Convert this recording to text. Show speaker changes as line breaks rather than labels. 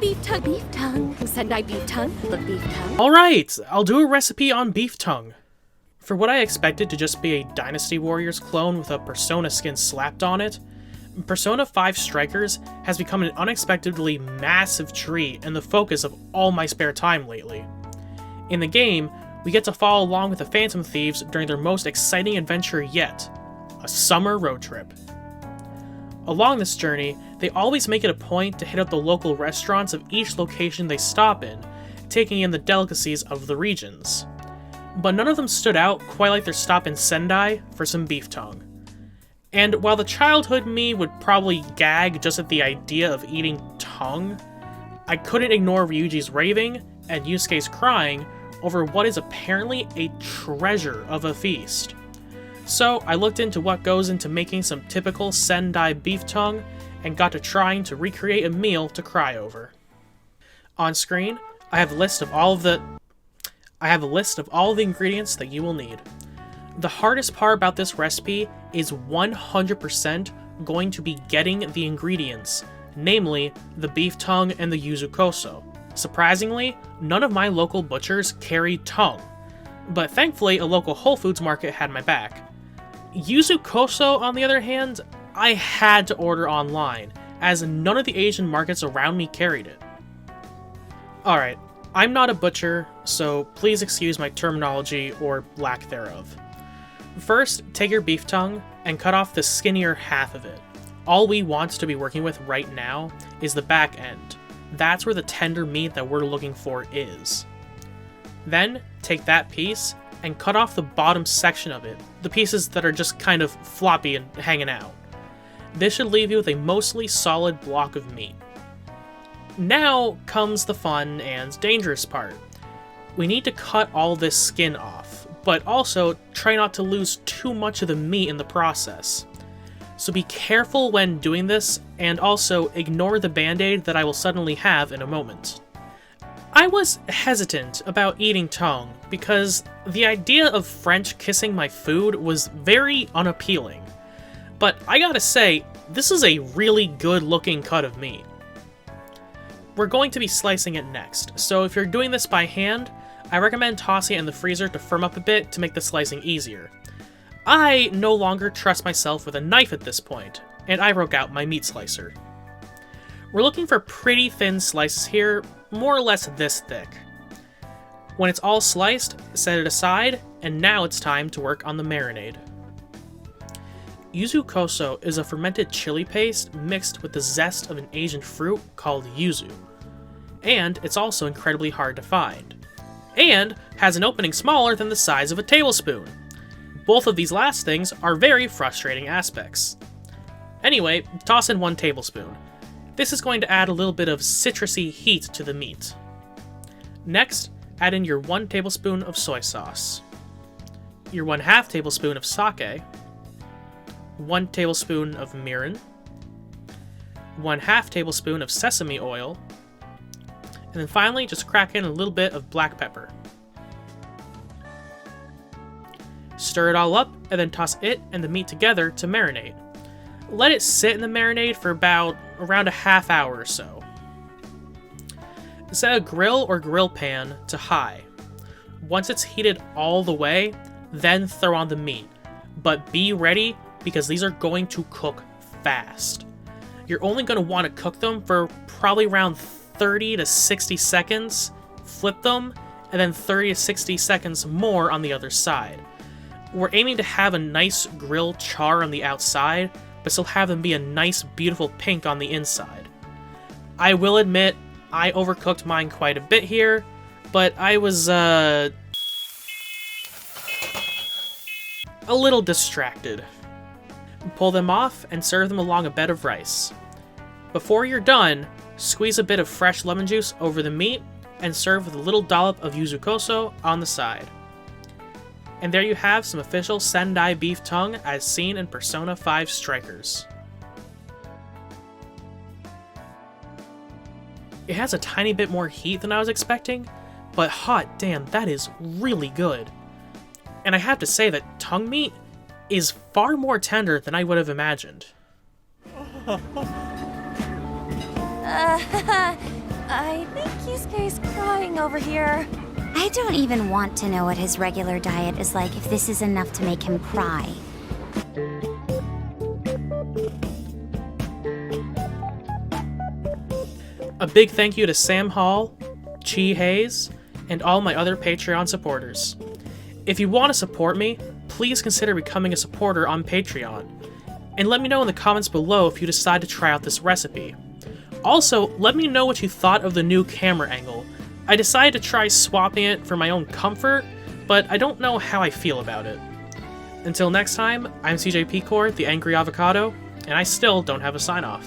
beef tongue, Sendai beef tongue, the beef tongue.
Alright, I'll do a recipe on beef tongue. For what I expected to just be a Dynasty Warriors clone with a Persona skin slapped on it, Persona 5 Strikers has become an unexpectedly massive treat and the focus of all my spare time lately. In the game, we get to follow along with the Phantom Thieves during their most exciting adventure yet, a summer road trip. Along this journey, they always make it a point to hit up the local restaurants of each location they stop in, taking in the delicacies of the regions. But none of them stood out quite like their stop in Sendai for some beef tongue. And while the childhood me would probably gag just at the idea of eating tongue, I couldn't ignore Ryuji's raving and Yusuke's crying over what is apparently a treasure of a feast. So I looked into what goes into making some typical Sendai beef tongue and got to trying to recreate a meal to cry over. On screen, I have a list of all of the ingredients that you will need. The hardest part about this recipe is 100% going to be getting the ingredients, namely the beef tongue and the yuzu koso. Surprisingly, none of my local butchers carried tongue, but thankfully a local Whole Foods market had my back. Yuzu koso, on the other hand, I had to order online, as none of the Asian markets around me carried it. Alright, I'm not a butcher, so please excuse my terminology or lack thereof. First, take your beef tongue and cut off the skinnier half of it. All we want to be working with right now is the back end. That's where the tender meat that we're looking for is. Then, take that piece and cut off the bottom section of it, the pieces that are just kind of floppy and hanging out. This should leave you with a mostly solid block of meat. Now comes the fun and dangerous part. We need to cut all this skin off, but also try not to lose too much of the meat in the process. So be careful when doing this, and also ignore the band-aid that I will suddenly have in a moment. I was hesitant about eating tongue because the idea of French kissing my food was very unappealing. But I gotta say, this is a really good looking cut of meat. We're going to be slicing it next, so if you're doing this by hand, I recommend tossing it in the freezer to firm up a bit to make the slicing easier. I no longer trust myself with a knife at this point, and I broke out my meat slicer. We're looking for pretty thin slices here, more or less this thick. When it's all sliced, set it aside, and now it's time to work on the marinade. Yuzu koso is a fermented chili paste mixed with the zest of an Asian fruit called yuzu. And it's also incredibly hard to find. And has an opening smaller than the size of a tablespoon. Both of these last things are very frustrating aspects. Anyway, toss in 1 tablespoon. This is going to add a little bit of citrusy heat to the meat. Next, add in your 1 tablespoon of soy sauce, your 1/2 tablespoon of sake, 1 tablespoon of mirin, 1/2 tablespoon of sesame oil, and then finally just crack in a little bit of black pepper. Stir it all up, and then toss it and the meat together to marinate. Let it sit in the marinade for around a half hour or so. Set a grill or grill pan to high. Once it's heated all the way, then throw on the meat. But be ready, because these are going to cook fast. You're only going to want to cook them for probably around 30 to 60 seconds, flip them, and then 30 to 60 seconds more on the other side. We're aiming to have a nice grill char on the outside, but still have them be a nice, beautiful pink on the inside. I will admit, I overcooked mine quite a bit here, but I was, a little distracted. Pull them off and serve them along a bed of rice. Before you're done, squeeze a bit of fresh lemon juice over the meat and serve with a little dollop of yuzu koso on the side. And there you have some official Sendai beef tongue as seen in Persona 5 Strikers. It has a tiny bit more heat than I was expecting, but hot damn, that is really good. And I have to say that tongue meat is far more tender than I would have imagined.
I think Kisuke's crying over here.
I don't even want to know what his regular diet is like if this is enough to make him cry.
A big thank you to Sam Hall, Chi Hayes, and all my other Patreon supporters. If you want to support me, please consider becoming a supporter on Patreon. And let me know in the comments below if you decide to try out this recipe. Also, let me know what you thought of the new camera angle. I decided to try swapping it for my own comfort, but I don't know how I feel about it. Until next time, I'm CJ Pecor, the Angry Avocado, and I still don't have a sign-off.